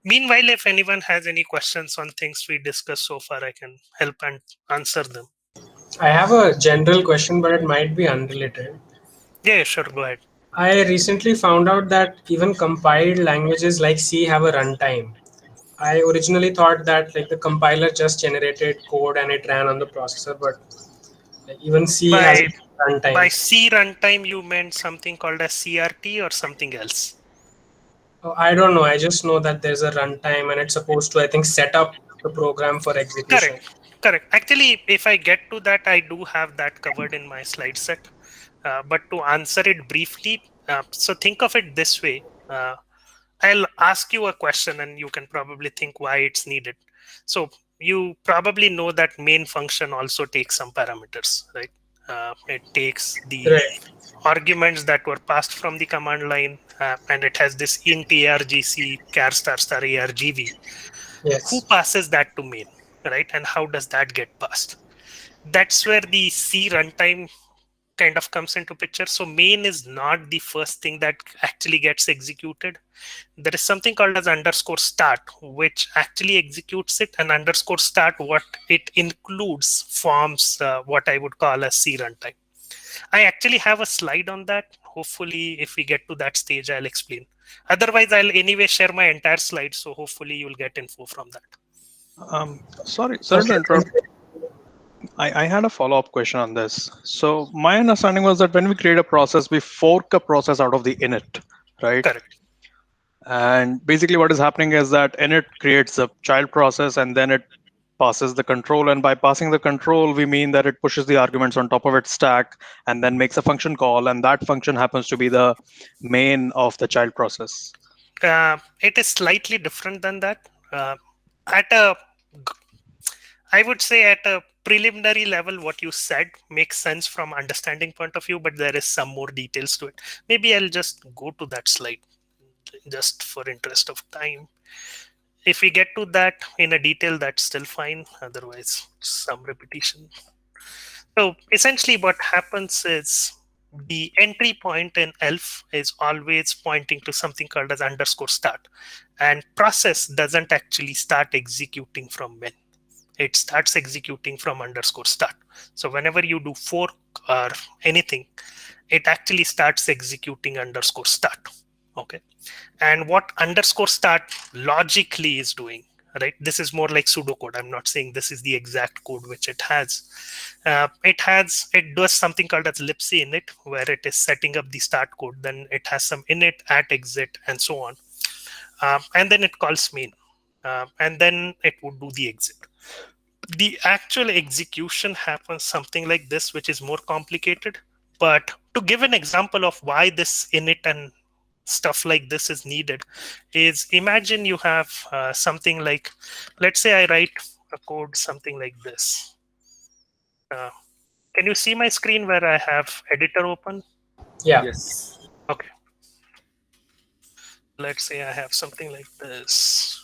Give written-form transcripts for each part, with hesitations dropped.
Meanwhile, if anyone has any questions on things we discussed so far, I can help and answer them. I have a general question, but it might be unrelated. Yeah, sure, go ahead. I recently found out that even compiled languages like C have a runtime. I originally thought that like the compiler just generated code and it ran on the processor, but like, even C has By a by runtime. C runtime, you meant something called as CRT or something else? Oh, I don't know. I just know that there's a runtime and it's supposed to, I think, set up the program for execution. Correct, correct. Actually, if I get to that, I do have that covered in my slide set. But to answer it briefly, so think of it this way. I'll ask you a question and you can probably think why it's needed. So you probably know that main function also takes some parameters, right? It takes the Right. arguments that were passed from the command line, and it has this int argc char star star argv. Who Yes. passes that to main, right? And how does that get passed? That's where the C runtime kind of comes into picture. So main is not the first thing that actually gets executed. There is something called as underscore start, which actually executes it, and underscore start, what it includes, forms what I would call a C runtime. I actually have a slide on that. Hopefully, if we get to that stage, I'll explain. Otherwise, I'll anyway share my entire slide, so hopefully you'll get info from that. Sorry to Okay. interrupt. I had a follow-up question on this. So my understanding was that when we create a process, we fork a process out of the init, right? Correct. And basically what is happening is that init creates a child process and then it passes the control. And by passing the control, we mean that it pushes the arguments on top of its stack and then makes a function call. And that function happens to be the main of the child process. It is slightly different than that. At a, I would say at a preliminary level, what you said makes sense from understanding point of view, but there is some more details to it. Maybe I'll just go to that slide just for interest of time. If we get to that in a detail, that's still fine. Otherwise, some repetition. So essentially what happens is the entry point in ELF is always pointing to something called as underscore start. And process doesn't actually start executing from when. It starts executing from underscore start. So whenever you do fork or anything, it actually starts executing underscore start. Okay. And what underscore start logically is doing, right? This is more like pseudocode. I'm not saying this is the exact code which it has. It does something called as libc init, where it is setting up the start code. Then it has some init, at, exit, and so on. And then it calls main. And then it would do the exit. The actual execution happens something like this, which is more complicated. But to give an example of why this init and stuff like this is needed, is imagine you have something like, let's say I write a code something like this. Can you see my screen where I have editor open? Yeah. Yes. Okay. Let's say I have something like this.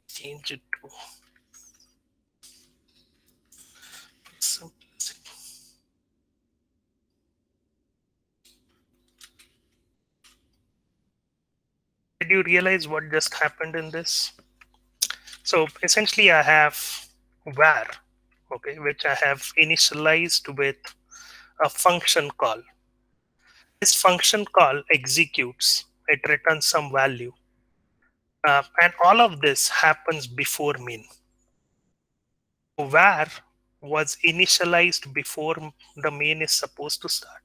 Change it to some. Did you realize what just happened in this? So essentially I have var, okay, which I have initialized with a function call. This function call executes, it returns some value. And all of this happens before main. So var was initialized before the main is supposed to start.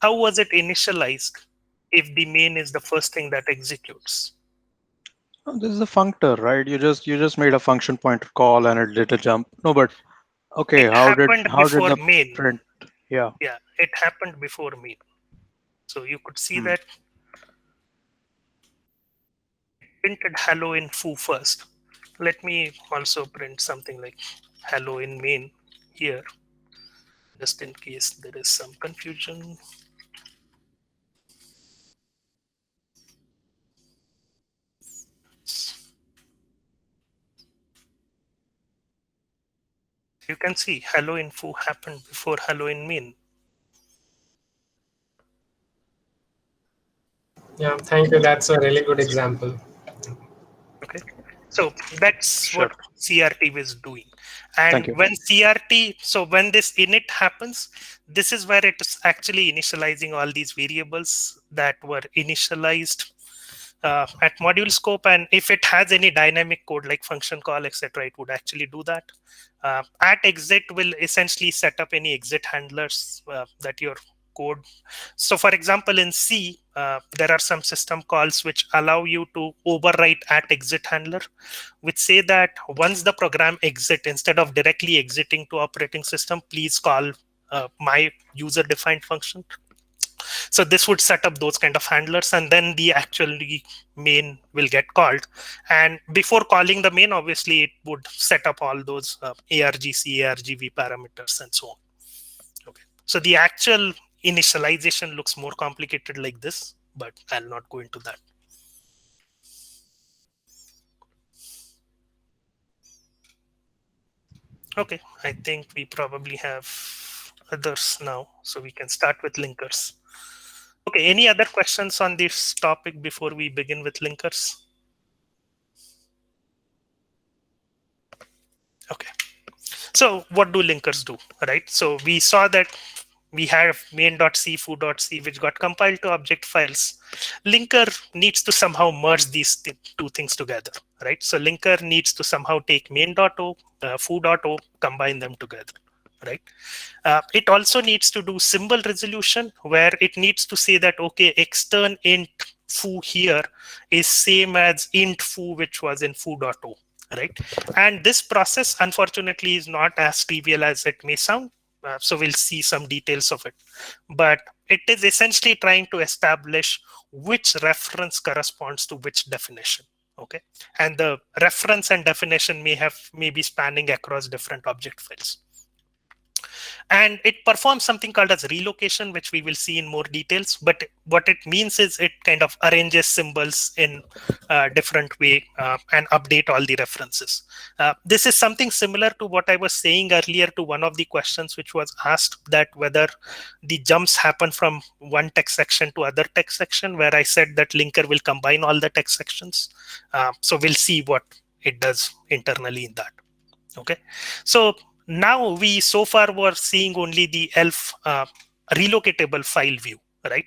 How was it initialized? if the main is the first thing that executes. Oh, this is a functor, right? You just made a function pointer call and it did a jump. No, but okay, It how did happened how did before the main. print? Yeah. Yeah, it happened before main. So you could see Hmm. that printed hello in foo first. Let me also print something like hello in main here, just in case there is some confusion. You can see hello in foo happened before hello in main. Yeah, thank you. That's a really good example. Okay, so that's Sure. what CRT was doing. Thank And you. when CRT, so when this init happens, this is where it is actually initializing all these variables that were initialized at module scope. And if it has any dynamic code like function call, etc., it would actually do that. At exit will essentially set up any exit handlers that your code. So for example, in C, there are some system calls which allow you to overwrite at exit handler, which say that once the program exit, instead of directly exiting to operating system, please call my user defined function. So this would set up those kind of handlers, and then the actually main will get called. And before calling the main, obviously it would set up all those argc, argv parameters and so on. Okay, so the actual initialization looks more complicated like this, but I'll not go into that. Okay, I think we probably have others now, so we can start with linkers. Okay, any other questions on this topic before we begin with linkers? Okay, so what do linkers do, right? So we saw that we have main.c, foo.c, which got compiled to object files. Linker needs to somehow merge these two things together, right? So linker needs to somehow take main.o, foo.o, combine them together, right? It also needs to do symbol resolution, where it needs to say that, okay, extern int foo here is same as int foo, which was in foo.o, right? And this process, unfortunately, is not as trivial as it may sound. So we'll see some details of it. But it is essentially trying to establish which reference corresponds to which definition. Okay, and the reference and definition may be spanning across different object files. And it performs something called as relocation, which we will see in more details. But what it means is it kind of arranges symbols in a different way and update all the references. This is something similar to what I was saying earlier to one of the questions which was asked, that whether the jumps happen from one text section to other text section, where I said that linker will combine all the text sections. So we'll see what it does internally in that. Okay, so now we so far were seeing only the elf relocatable file view, right?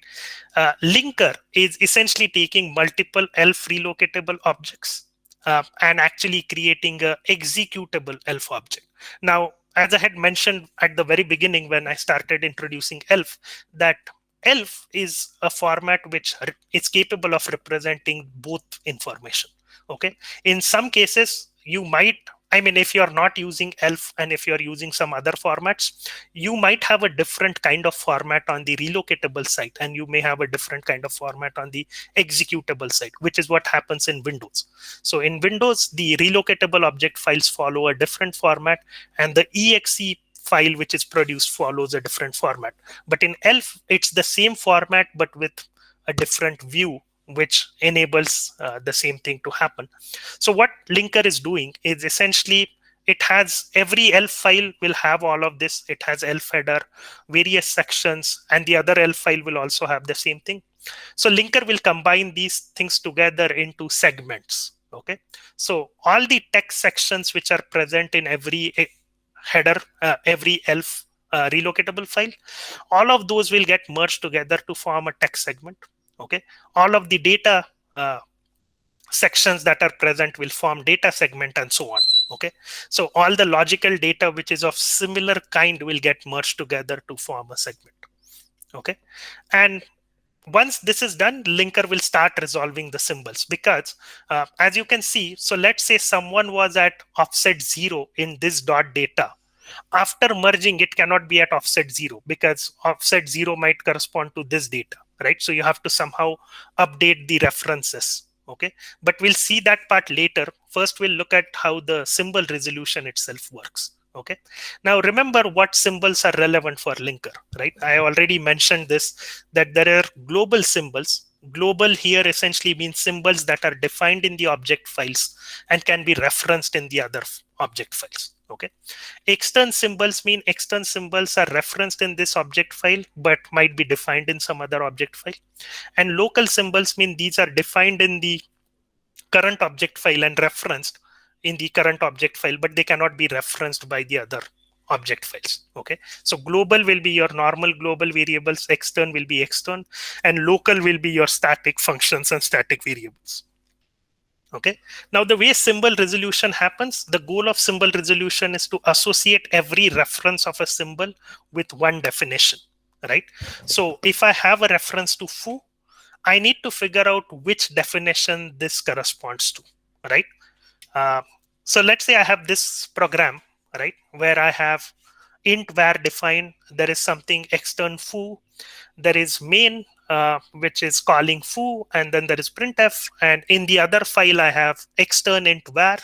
Linker is essentially taking multiple elf relocatable objects and actually creating a executable elf object. Now, as I had mentioned at the very beginning when I started introducing elf, that elf is a format which is capable of representing both information. Okay, in some cases you might, I mean, if you're not using elf and if you're using some other formats, you might have a different kind of format on the relocatable side, and you may have a different kind of format on the executable side, which is what happens in Windows. So in Windows, the relocatable object files follow a different format, and the exe file which is produced follows a different format. But in elf, it's the same format but with a different view, which enables the same thing to happen. So what linker is doing is essentially, it has every elf file will have all of this. It has elf header, various sections, and the other elf file will also have the same thing. So linker will combine these things together into segments. Okay, so all the text sections which are present in every header, every elf relocatable file, all of those will get merged together to form a text segment. Okay, all of the data sections that are present will form data segment, and so on. Okay, so all the logical data which is of similar kind will get merged together to form a segment. Okay, and once this is done, linker will start resolving the symbols, because as you can see, so let's say someone was at offset 0 in this dot data. After merging, it cannot be at offset 0 because offset 0 might correspond to this data, right? So you have to somehow update the references. Okay, but we'll see that part later. First, we'll look at how the symbol resolution itself works. Okay, now remember what symbols are relevant for linker, right? I already mentioned this, that there are global symbols. Global here essentially means symbols that are defined in the object files and can be referenced in the other object files. Okay, extern symbols mean extern symbols are referenced in this object file but might be defined in some other object file. And local symbols mean these are defined in the current object file and referenced in the current object file, but they cannot be referenced by the other object files. Okay, so global will be your normal global variables, extern will be extern, and local will be your static functions and static variables. Okay, now the way symbol resolution happens, the goal of symbol resolution is to associate every reference of a symbol with one definition, right? So if I have a reference to foo, I need to figure out which definition this corresponds to, right? Uh, so let's say I have this program, right, where I have int var defined, there is something extern foo, there is main, which is calling foo, and then there is printf, and in the other file I have extern int var,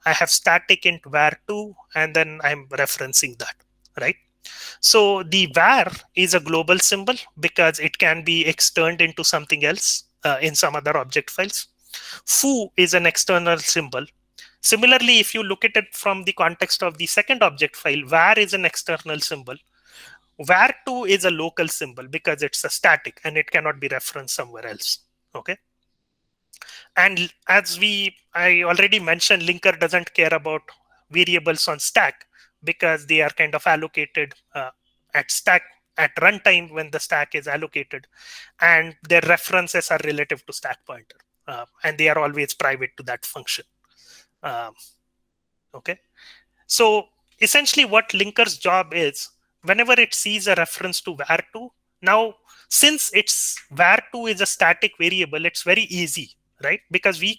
I have static int var2, and then I'm referencing that, right? So the var is a global symbol because it can be externed into something else in some other object files. Foo is an external symbol. Similarly, if you look at it from the context of the second object file, var is an external symbol. Var2 is a local symbol because it's a static and it cannot be referenced somewhere else. Okay. And as I already mentioned, linker doesn't care about variables on stack because they are kind of allocated at stack at runtime when the stack is allocated, and their references are relative to stack pointer, and they are always private to that function. Okay, so essentially what linker's job is, whenever it sees a reference to var2, now since it's var2 is a static variable, it's very easy, right? Because we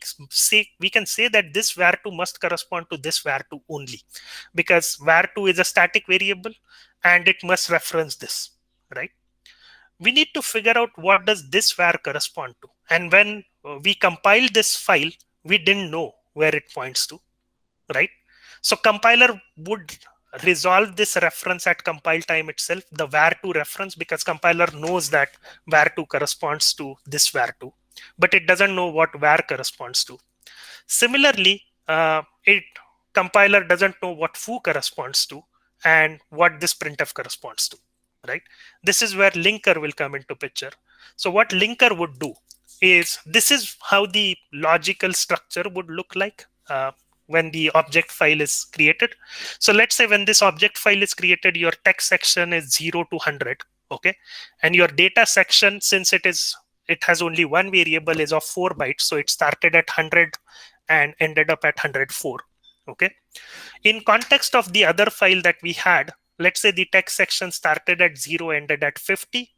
can say that this var2 must correspond to this var2 only, because var2 is a static variable and it must reference this, right? We need to figure out what does this var correspond to, and when we compiled this file, we didn't know where it points to, right? So compiler would resolve this reference at compile time itself, the var2 reference, because compiler knows that var2 corresponds to this var2, but it doesn't know what var corresponds to. Similarly, compiler doesn't know what foo corresponds to and what this printf corresponds to, right? This is where linker will come into picture. So what linker would do is, this is how the logical structure would look like when the object file is created. So let's say when this object file is created, your text section is 0 to 100, okay? And your data section, since it has only one variable, is of 4 bytes. So it started at 100 and ended up at 104, okay? In context of the other file that we had, let's say the text section started at 0, ended at 50,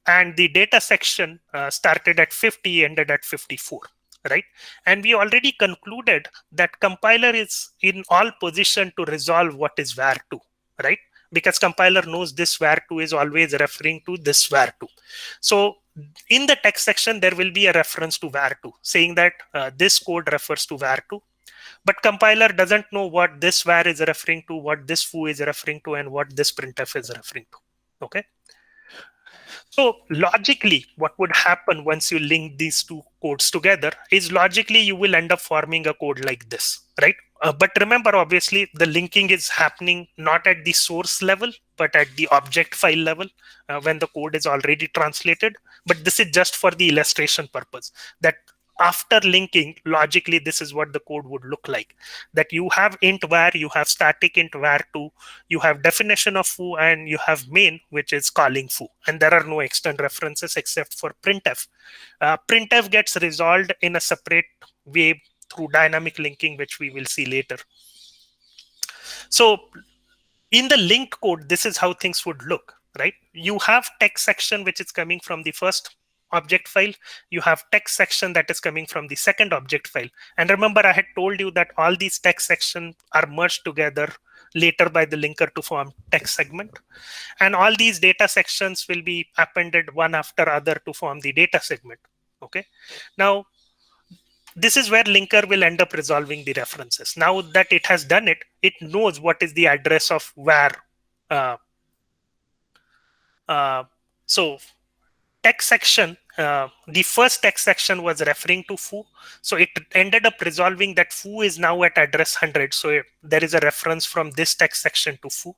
and the data section started at 50, ended at 54. Right? And we already concluded that compiler is in all position to resolve what is var2, right? Because compiler knows this var2 is always referring to this var2. So in the text section, there will be a reference to var2 saying that this code refers to var2. But compiler doesn't know what this var is referring to, what this foo is referring to, and what this printf is referring to. Okay. So logically, what would happen once you link these two codes together is, logically you will end up forming a code like this, right? But remember, obviously, the linking is happening not at the source level, but at the object file level when the code is already translated. But this is just for the illustration purpose, that after linking, logically, this is what the code would look like. That you have int var, you have static int var2, you have definition of foo, and you have main, which is calling foo. And there are no external references except for printf. Printf gets resolved in a separate way through dynamic linking, which we will see later. So in the link code, this is how things would look, right? You have text section, which is coming from the first object file, you have text section that is coming from the second object file. And remember, I had told you that all these text sections are merged together later by the linker to form text segment. And all these data sections will be appended one after other to form the data segment. Okay. Now, this is where linker will end up resolving the references. Now that it has done it, it knows what is the address of where. So text section, the first text section was referring to foo. So it ended up resolving that foo is now at address 100. So there is a reference from this text section to foo.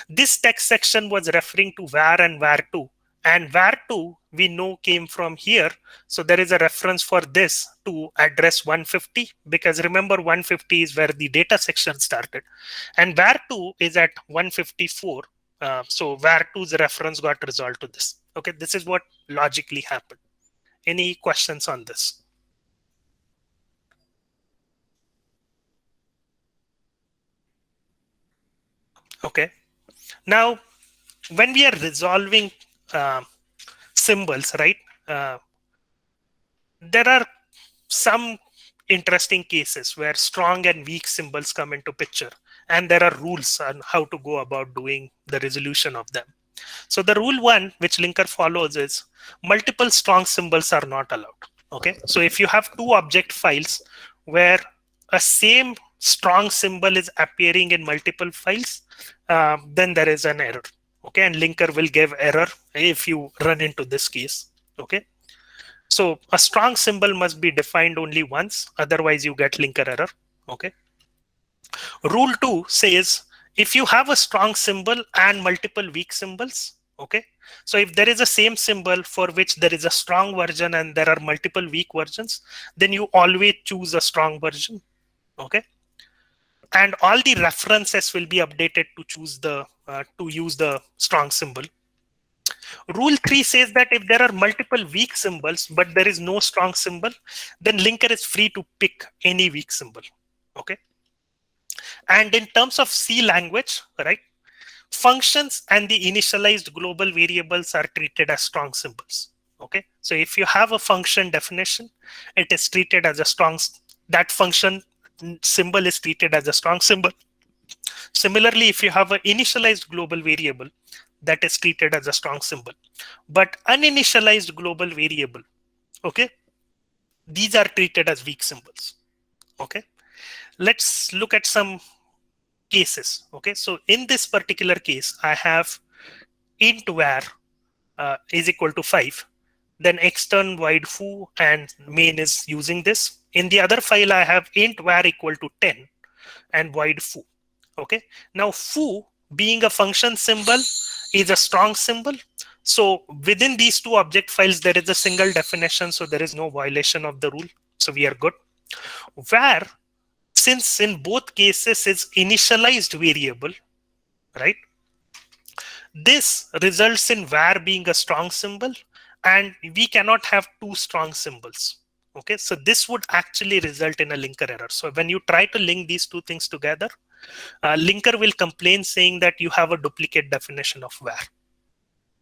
This text section was referring to where and where2. And where2 we know came from here. So there is a reference for this to address 150, because remember 150 is where the data section started. And where2 is at 154. So where2's reference got resolved to this. Okay, this is what logically happened. Any questions on this? Okay. Now, when we are resolving symbols, right? There are some interesting cases where strong and weak symbols come into picture, and there are rules on how to go about doing the resolution of them. So the rule one, which linker follows, is multiple strong symbols are not allowed. Okay, so if you have two object files where a same strong symbol is appearing in multiple files, then there is an error. Okay, and linker will give error if you run into this case. Okay, so a strong symbol must be defined only once, otherwise you get linker error. Okay. Rule 2 says if you have a strong symbol and multiple weak symbols, okay, so if there is a same symbol for which there is a strong version and there are multiple weak versions, then you always choose a strong version. Okay, and all the references will be updated to choose the to use the strong symbol. Rule 3 says that if there are multiple weak symbols but there is no strong symbol, then linker is free to pick any weak symbol. Okay. And in terms of C language, right, functions and the initialized global variables are treated as strong symbols. Okay, so if you have a function definition, it is treated as a strong, that function symbol is treated as a strong symbol. Similarly, if you have an initialized global variable, that is treated as a strong symbol. But uninitialized global variable, okay, these are treated as weak symbols. Okay, let's look at some cases. Okay, so in this particular case, I have int var is equal to 5. Then extern void foo and main is using this. In the other file, I have int var equal to 10 and void foo. Okay, now foo being a function symbol is a strong symbol. So within these two object files, there is a single definition. So there is no violation of the rule. So we are good. Var, since in both cases is initialized variable, right? This results in var being a strong symbol, and we cannot have two strong symbols. Okay, so this would actually result in a linker error. So when you try to link these two things together, linker will complain saying that you have a duplicate definition of var.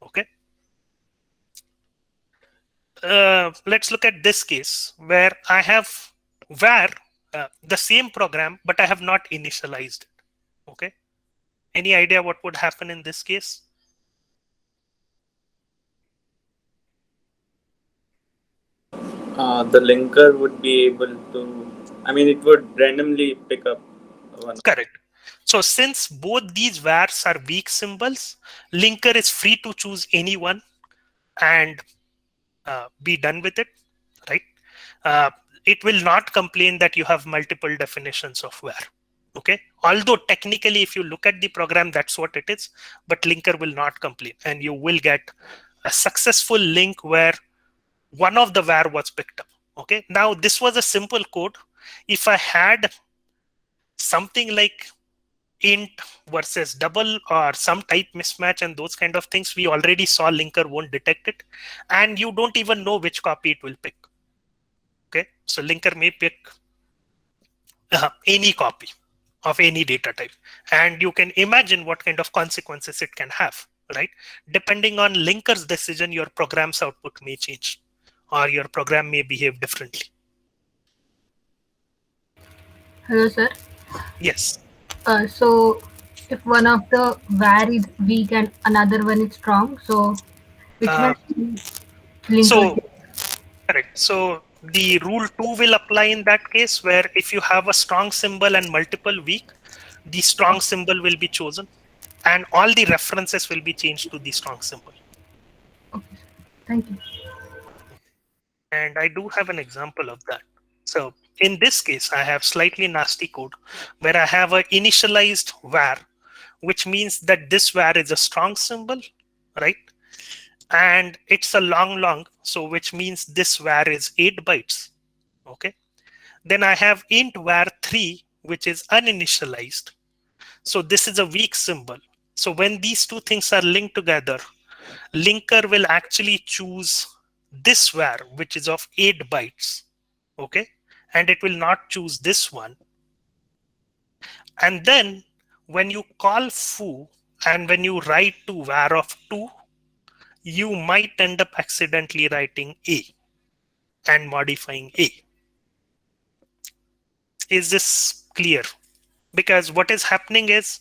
Okay. Let's look at this case where I have var, the same program, but I have not initialized it. Okay. Any idea what would happen in this case? The linker would be able to, I mean, it would randomly pick up one. Correct. So since both these vars are weak symbols, linker is free to choose any one and be done with it, right? It will not complain that you have multiple definitions of var. Okay, although technically if you look at the program, that's what it is, but linker will not complain, and you will get a successful link where one of the var was picked up. Okay, now this was a simple code. If I had something like int versus double or some type mismatch and those kind of things, we already saw linker won't detect it, and you don't even know which copy it will pick. Okay, so linker may pick any copy of any data type, and you can imagine what kind of consequences it can have. right? Depending on linker's decision, your program's output may change or your program may behave differently. Hello, sir. Yes. So if one of the var is weak and another one is strong, so which Uh, one linker so takes? correct. So the rule 2 will apply in that case, where if you have a strong symbol and multiple weak, the strong symbol will be chosen and all the references will be changed to the strong symbol. Okay, sir. Thank you. And I do have an example of that. So in this case, I have slightly nasty code where I have a initialized var, which means that this var is a strong symbol, right? And it's a long, so which means this var is 8 bytes. Okay. Then I have int var3, which is uninitialized. So this is a weak symbol. So when these two things are linked together, linker will actually choose this var, which is of 8 bytes. Okay. And it will not choose this one. And then when you call foo and when you write to var of 2, you might end up accidentally writing a and modifying a. Is this clear? Because what is happening is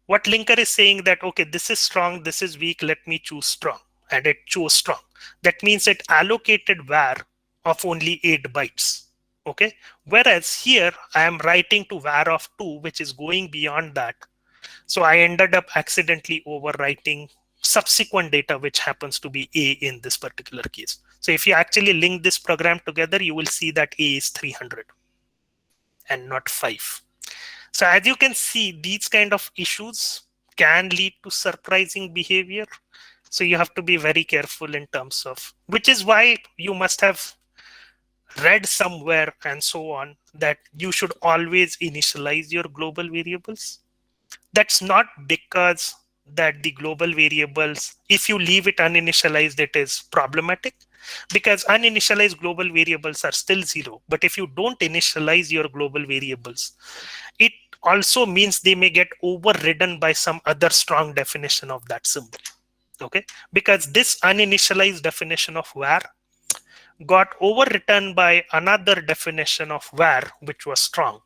what linker is saying that, okay, this is strong, this is weak, let me choose strong. And it chose strong. That means it allocated var of only 8 bytes. Okay. Whereas here I am writing to var of 2, which is going beyond that. So I ended up accidentally overwriting subsequent data, which happens to be a in this particular case. So if you actually link this program together, you will see that a is 300 and not 5. So as you can see, these kind of issues can lead to surprising behavior. So you have to be very careful in terms of, which is why you must have read somewhere and so on that you should always initialize your global variables. That's not because that the global variables, if you leave it uninitialized, it is problematic, because uninitialized global variables are still 0. But if you don't initialize your global variables, it also means they may get overridden by some other strong definition of that symbol. Okay, because this uninitialized definition of var got overwritten by another definition of var, which was strong.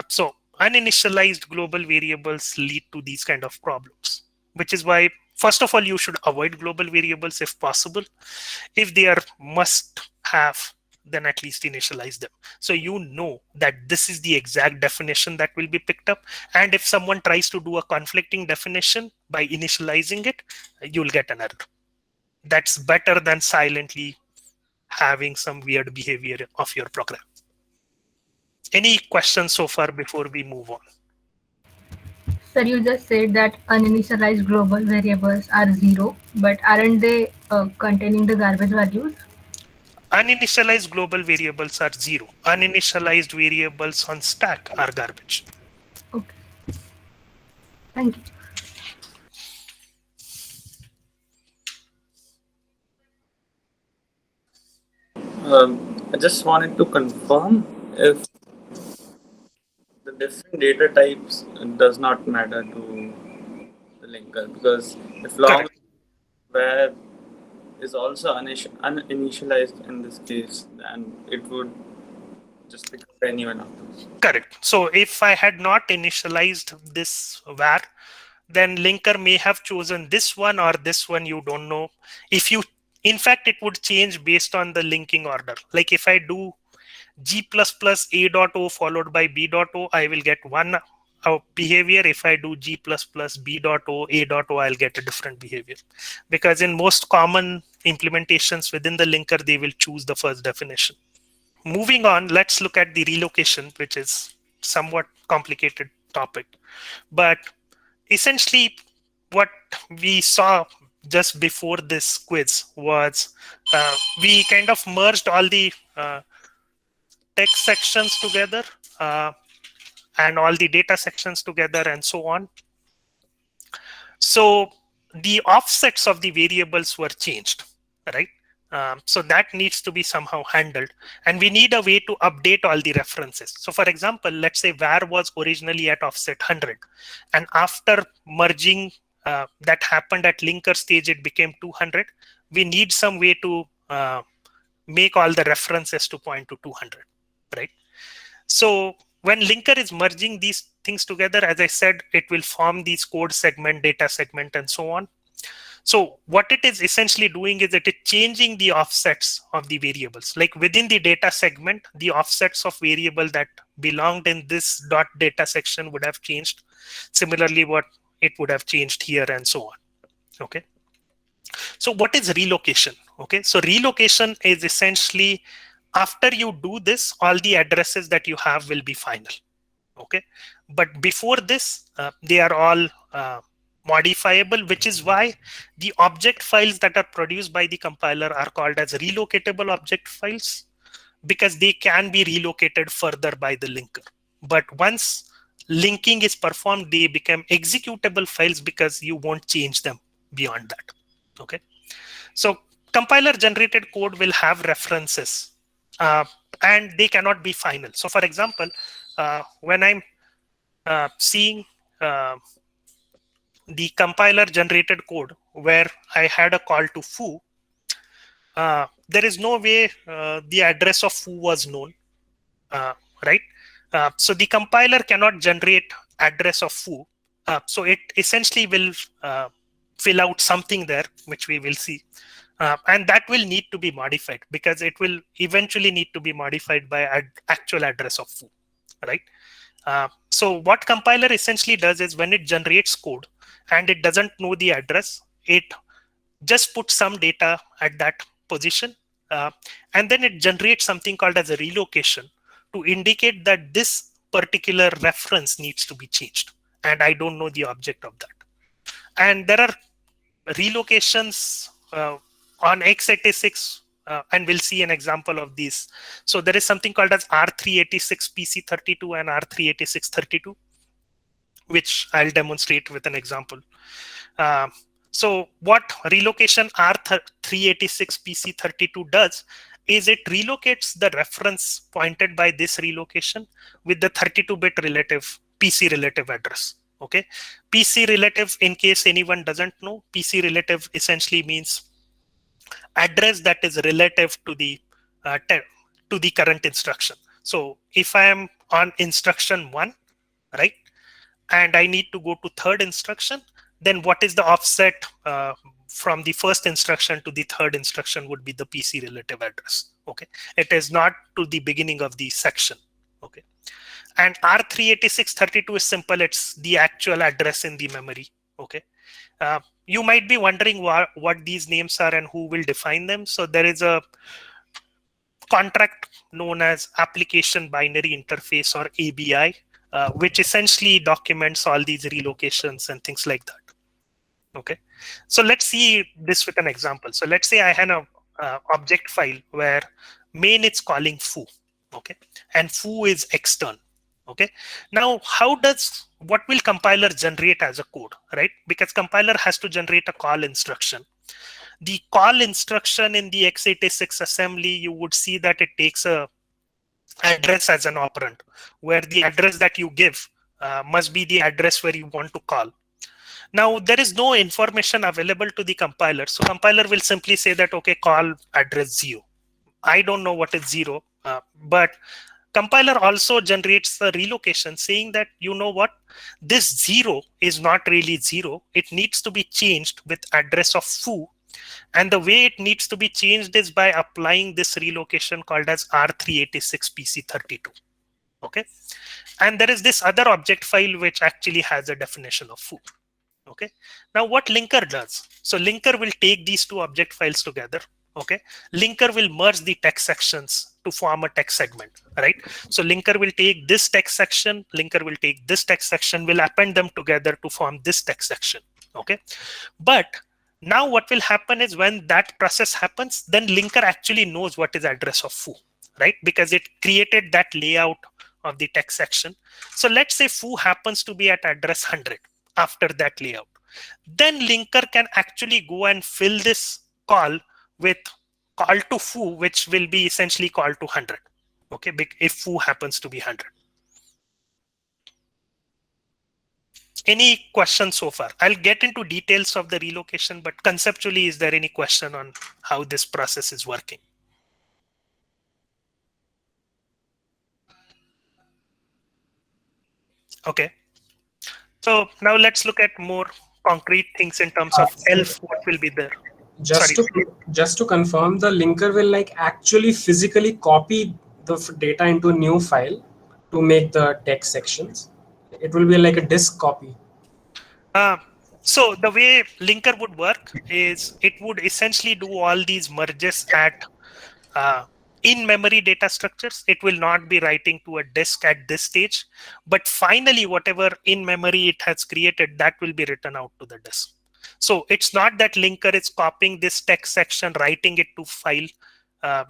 So uninitialized global variables lead to these kind of problems, which is why, first of all, you should avoid global variables if possible. If they are must have, then at least initialize them. So you know that this is the exact definition that will be picked up. And if someone tries to do a conflicting definition by initializing it, you'll get an error. That's better than silently having some weird behavior of your program. Any questions so far before we move on? Sir, you just said that uninitialized global variables are 0, but aren't they containing the garbage values? Uninitialized global variables are 0. Uninitialized variables on stack are garbage. Okay. Thank you. I just wanted to confirm if the different data types does not matter to the linker, because if long Correct. var is also uninitialized in this case, then it would just pick up any one of those. Correct. So if I had not initialized this var, then linker may have chosen this one or this one, you don't know. If you, in fact, it would change based on the linking order. Like if I do G++ A dot O followed by B dot O, I will get one behavior. If I do G++ B dot O, A dot O, I'll get a different behavior. Because in most common implementations within the linker, they will choose the first definition. Moving on, let's look at the relocation, which is somewhat complicated topic. But essentially, what we saw just before this quiz was we kind of merged all the text sections together and all the data sections together and so on. So the offsets of the variables were changed, right? So that needs to be somehow handled, and we need a way to update all the references. So for example, let's say var was originally at offset 100, and after merging that happened at linker stage, it became 200. We need some way to make all the references to point to 200, right? So when linker is merging these things together, as I said, it will form these code segment, data segment, and so on. So what it is essentially doing is it is changing the offsets of the variables. Like within the data segment, the offsets of variable that belonged in this dot data section would have changed. Similarly, what it would have changed here and so on. Okay. So what is relocation? Okay. So relocation is essentially after you do this, all the addresses that you have will be final. Okay. But before this, they are all modifiable, which is why the object files that are produced by the compiler are called as relocatable object files, because they can be relocated further by the linker. But once linking is performed, they become executable files because you won't change them beyond that. Okay. So compiler generated code will have references and they cannot be final. So for example, when I'm seeing the compiler generated code where I had a call to foo, there is no way the address of foo was known, right? So the compiler cannot generate address of foo. So it essentially will fill out something there, which we will see. And that will need to be modified because it will eventually need to be modified by actual address of foo, right? So what compiler essentially does is when it generates code and it doesn't know the address, it just puts some data at that position, and then it generates something called as a relocation to indicate that this particular reference needs to be changed, and I don't know the object of that. And there are relocations on x86, and we'll see an example of these. So there is something called as R386 PC32 and R38632, which I'll demonstrate with an example. So what relocation R386 PC32 does is it relocates the reference pointed by this relocation with the 32-bit relative PC relative address. Okay, PC relative, in case anyone doesn't know, PC relative essentially means address that is relative to the current instruction. So if I am on instruction 1, right, and I need to go to third instruction, then what is the offset from the first instruction to the third instruction would be the PC relative address. Okay, it is not to the beginning of the section. Okay, and R38632 is simple. It's the actual address in the memory. Okay, you might be wondering what these names are and who will define them. So there is a contract known as Application Binary Interface, or ABI, which essentially documents all these relocations and things like that. Okay, so let's see this with an example. So let's say I had an object file where main is calling foo, okay, and foo is extern. Okay, now what will compiler generate as a code, right? Because compiler has to generate a call instruction. The call instruction in the x86 assembly, you would see that it takes a address as an operand, where the address that you give must be the address where you want to call. Now, there is no information available to the compiler. So compiler will simply say that, okay, call address 0. I don't know what is 0, but compiler also generates a relocation saying that, you know what, this 0 is not really 0. It needs to be changed with address of foo. And the way it needs to be changed is by applying this relocation called as R386 PC32. Okay. And there is this other object file which actually has a definition of foo. Okay. Now what linker does? So linker will take these two object files together. Okay. Linker will merge the text sections to form a text segment, right? So linker will take this text section, linker will take this text section, will append them together to form this text section. Okay. But now what will happen is when that process happens, then linker actually knows what is address of foo, right? Because it created that layout of the text section. So let's say foo happens to be at address 100 after that layout. Then linker can actually go and fill this call with call to foo, which will be essentially call to 100. Okay, if foo happens to be 100. Any questions so far? I'll get into details of the relocation, but conceptually, is there any question on how this process is working? Okay. So now let's look at more concrete things in terms of ELF, what will be there. Just Sorry. to confirm, the linker will like actually physically copy the data into a new file to make the text sections. It will be like a disk copy. So the way linker would work is it would essentially do all these merges at in-memory data structures. It will not be writing to a disk at this stage, but finally whatever in-memory it has created, that will be written out to the disk. So it's not that linker is copying this text section, writing it to file,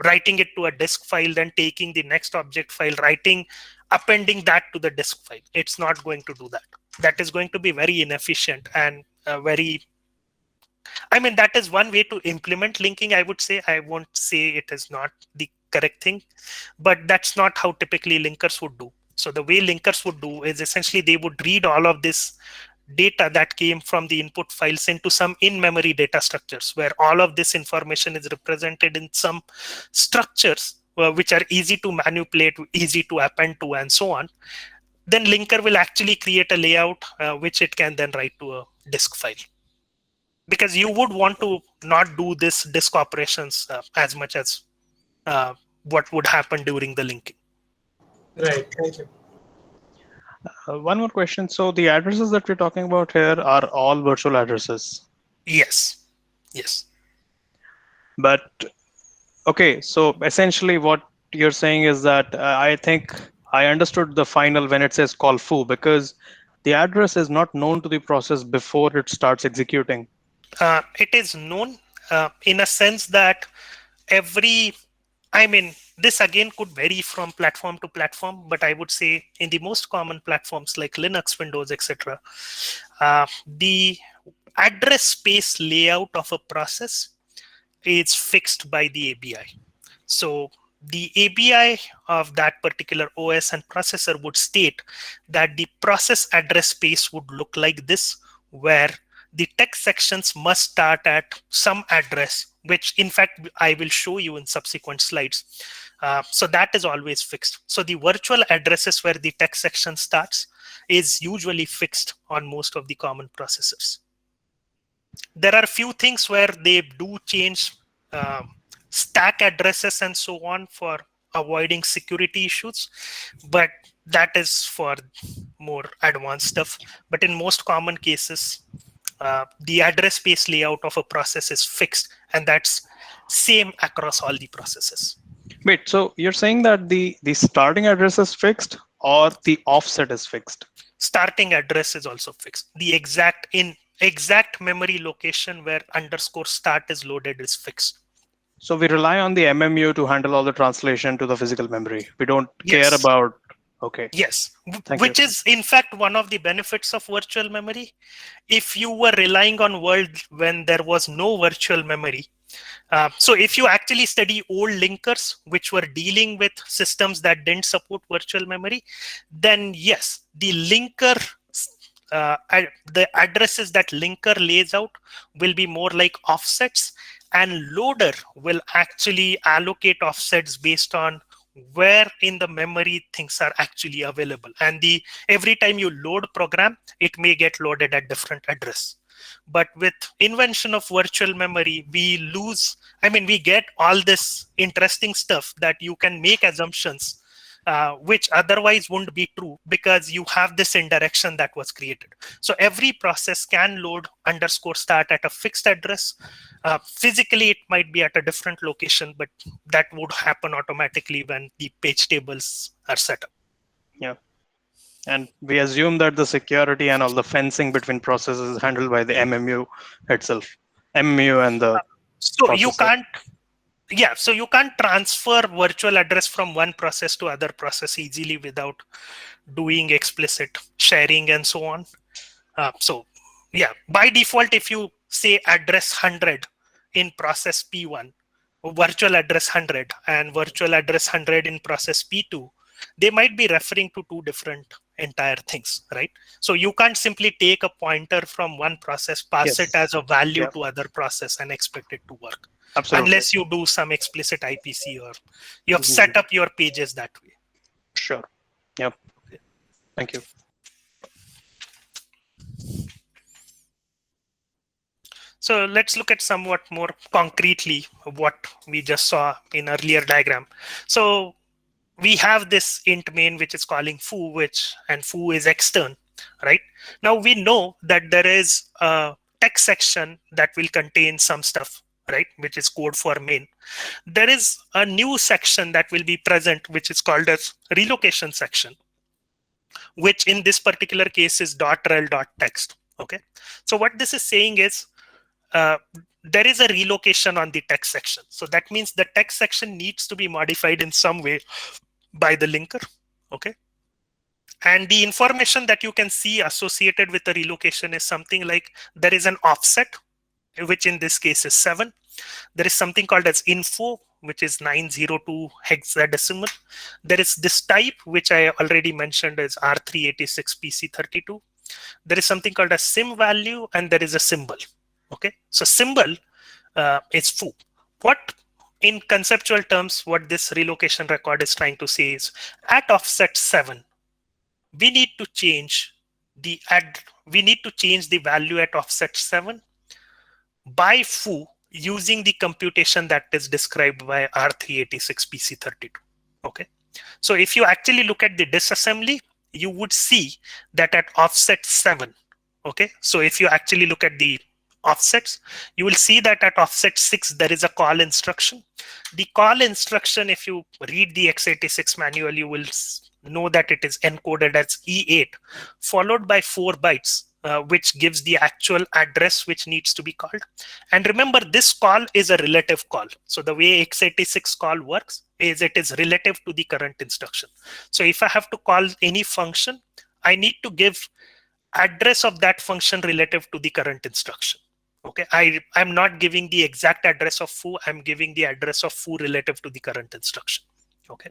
writing it to a disk file, then taking the next object file, appending that to the disk file. It's not going to do that. That is going to be very inefficient and that is one way to implement linking, I would say. I won't say it is not the correct thing, but that's not how typically linkers would do. So the way linkers would do is essentially they would read all of this data that came from the input files into some in-memory data structures where all of this information is represented in some structures which are easy to manipulate, easy to append to, and so on. Then linker will actually create a layout which it can then write to a disk file. Because you would want to not do this disk operations as much as what would happen during the linking. Right, thank you. One more question. So the addresses that we're talking about here are all virtual addresses. Yes. Yes. But okay, so essentially what you're saying is that I think I understood the final when it says call foo, because the address is not known to the process before it starts executing. It is known in a sense that this again could vary from platform to platform, but I would say in the most common platforms like Linux, Windows, etc., the address space layout of a process is fixed by the ABI. So the ABI of that particular OS and processor would state that the process address space would look like this, where the text sections must start at some address, which in fact I will show you in subsequent slides. So that is always fixed. So the virtual addresses where the text section starts is usually fixed on most of the common processors. There are a few things where they do change stack addresses and so on for avoiding security issues, but that is for more advanced stuff. But in most common cases, the address space layout of a process is fixed, and that's same across all the processes. Wait, so you're saying that the starting address is fixed or the offset is fixed? Starting address is also fixed. The exact memory location where _start is loaded is fixed. So we rely on the MMU to handle all the translation to the physical memory. We don't care about. Okay. Yes, which is in fact one of the benefits of virtual memory. If you were relying on world when there was no virtual memory, so if you actually study old linkers which were dealing with systems that didn't support virtual memory, then yes, the linker, the addresses that linker lays out will be more like offsets, and loader will actually allocate offsets based on where in the memory things are actually available. And every time you load program, it may get loaded at different address. But with invention of virtual memory, we get all this interesting stuff that you can make assumptions which otherwise wouldn't be true because you have this indirection that was created. So every process can load _start at a fixed address. Physically, it might be at a different location, but that would happen automatically when the page tables are set up. Yeah. And we assume that the security and all the fencing between processes is handled by the MMU itself. MMU and the So processor. you can't transfer virtual address from one process to other process easily without doing explicit sharing and so on. By default, if you say address 100 in process P1, virtual address 100, and virtual address 100 in process P2, they might be referring to two different entire things, right? So you can't simply take a pointer from one process, pass it as a value to other process and expect it to work. Absolutely. Unless you do some explicit IPC or you have set up your pages that way. Sure. Yep. Okay. Thank you. So let's look at somewhat more concretely what we just saw in earlier diagram. So we have this int main which is calling foo, and foo is extern, right? Now we know that there is a text section that will contain some stuff, right, which is code for main. There is a new section that will be present, which is called as relocation section, which in this particular case is .rel.text. Okay, so what this is saying is there is a relocation on the text section. So that means the text section needs to be modified in some way by the linker. Okay, and the information that you can see associated with the relocation is something like there is an offset, which in this case is 7. There is something called as info, which is 902 hexadecimal. There is this type, which I already mentioned is R386PC32. There is something called a sim value, and there is a symbol. Okay, so symbol is foo. What in conceptual terms, what this relocation record is trying to say is at offset 7, we need to change the value at offset 7 by foo using the computation that is described by R386PC32. Okay, so if you actually look at the disassembly, you would see that at offset 7. Okay, so if you actually look at the offsets, you will see that at offset 6 there is a call instruction. The call instruction, if you read the x86 manual, you will know that it is encoded as E8 followed by 4 bytes, which gives the actual address which needs to be called. And remember, this call is a relative call. So the way x86 call works is it is relative to the current instruction. So if I have to call any function, I need to give address of that function relative to the current instruction. Okay, I'm not giving the exact address of foo, I'm giving the address of foo relative to the current instruction. Okay.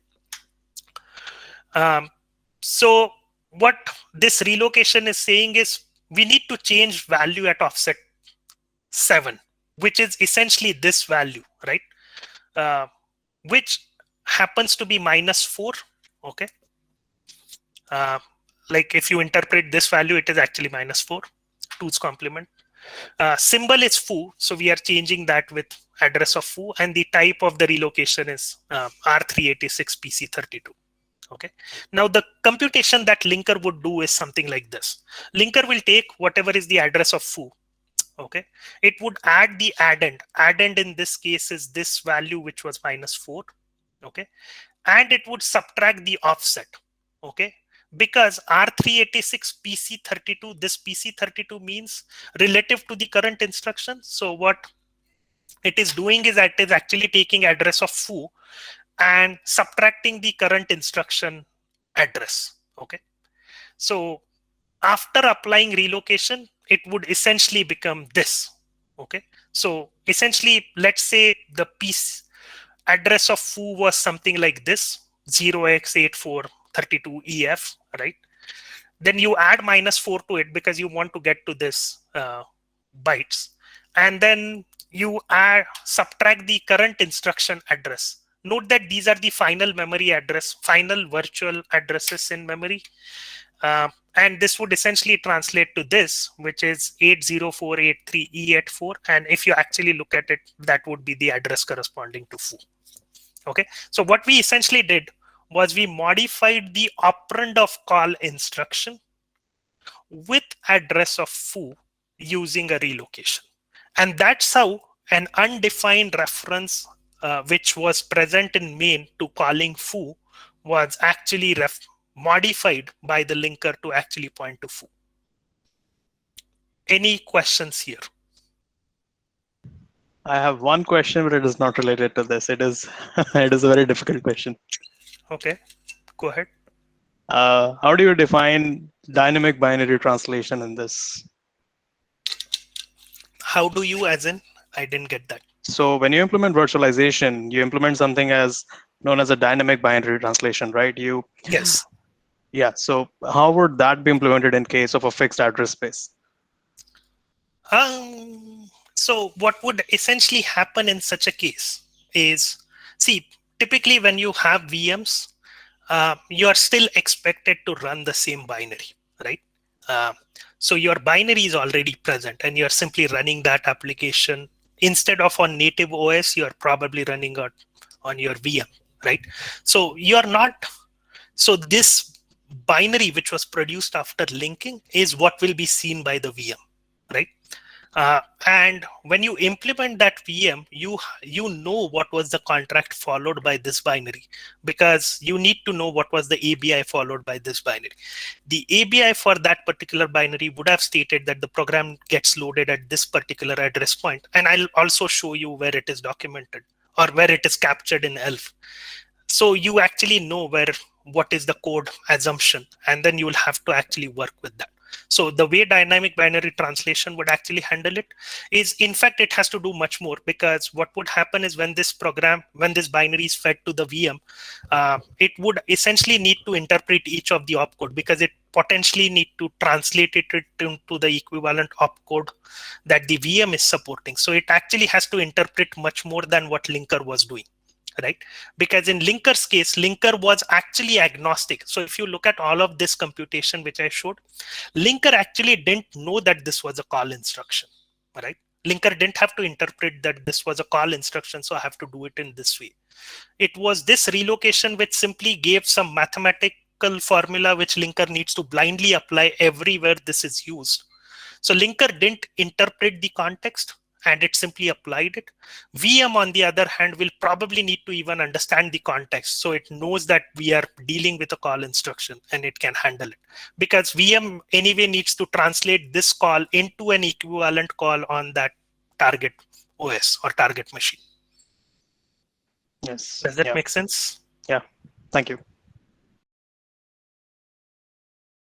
So what this relocation is saying is we need to change value at offset 7, which is essentially this value, right? Which happens to be -4. Okay. Like if you interpret this value, it is actually -4, 2's complement. Symbol is foo, so we are changing that with address of foo, and the type of the relocation is R386PC32. Okay. Now the computation that linker would do is something like this. Linker will take whatever is the address of foo. Okay. It would add the addend. Addend in this case is this value, which was -4. Okay. And it would subtract the offset. Okay. Because R386 PC32, this PC32 means relative to the current instruction. So what it is doing is that it is actually taking address of foo and subtracting the current instruction address. Okay. So after applying relocation, it would essentially become this. Okay. So essentially, let's say the piece address of foo was something like this, 0x8432EF, right? Then you add -4 to it because you want to get to this bytes, and then you subtract the current instruction address. Note that these are the final memory address, final virtual addresses in memory, and this would essentially translate to this, which is 80483E84, and if you actually look at it, that would be the address corresponding to foo. Okay, so what we essentially did was we modified the operand of call instruction with address of foo using a relocation. And that's how an undefined reference which was present in main to calling foo was actually modified by the linker to actually point to foo. Any questions here? I have one question, but it is not related to this. It is it is a very difficult question. Okay, go ahead. How do you define dynamic binary translation in this? How do you, as in? I didn't get that. So when you implement virtualization, you implement something as known as a dynamic binary translation, right? Yes. Yeah. So how would that be implemented in case of a fixed address space? So what would essentially happen in such a case is, see, typically when you have VMs, you are still expected to run the same binary, right? Uh, so your binary is already present and you're simply running that application. Instead of on native OS, you're probably running it on your VM, right? So you're not, so this binary which was produced after linking is what will be seen by the VM, right? And when you implement that VM, you know what was the contract followed by this binary, because you need to know what was the ABI followed by this binary. The ABI for that particular binary would have stated that the program gets loaded at this particular address point, and I'll also show you where it is documented or where it is captured in ELF. So you actually know what is the code assumption, and then you will have to actually work with that. So the way dynamic binary translation would actually handle it is, in fact, it has to do much more, because what would happen is when this binary is fed to the VM, it would essentially need to interpret each of the opcode, because it potentially need to translate it into the equivalent opcode that the VM is supporting. So it actually has to interpret much more than what linker was doing, right? Because in linker's case, linker was actually agnostic. So if you look at all of this computation which I showed, linker actually didn't know that this was a call instruction, right? Linker didn't have to interpret that this was a call instruction, so I have to do it in this way. It was this relocation which simply gave some mathematical formula which linker needs to blindly apply everywhere this is used. So linker didn't interpret the context and it simply applied it. VM, on the other hand, will probably need to even understand the context. So it knows that we are dealing with a call instruction and it can handle it. Because VM anyway needs to translate this call into an equivalent call on that target OS or target machine. Yes. Does that Yeah. make sense? Yeah. Thank you.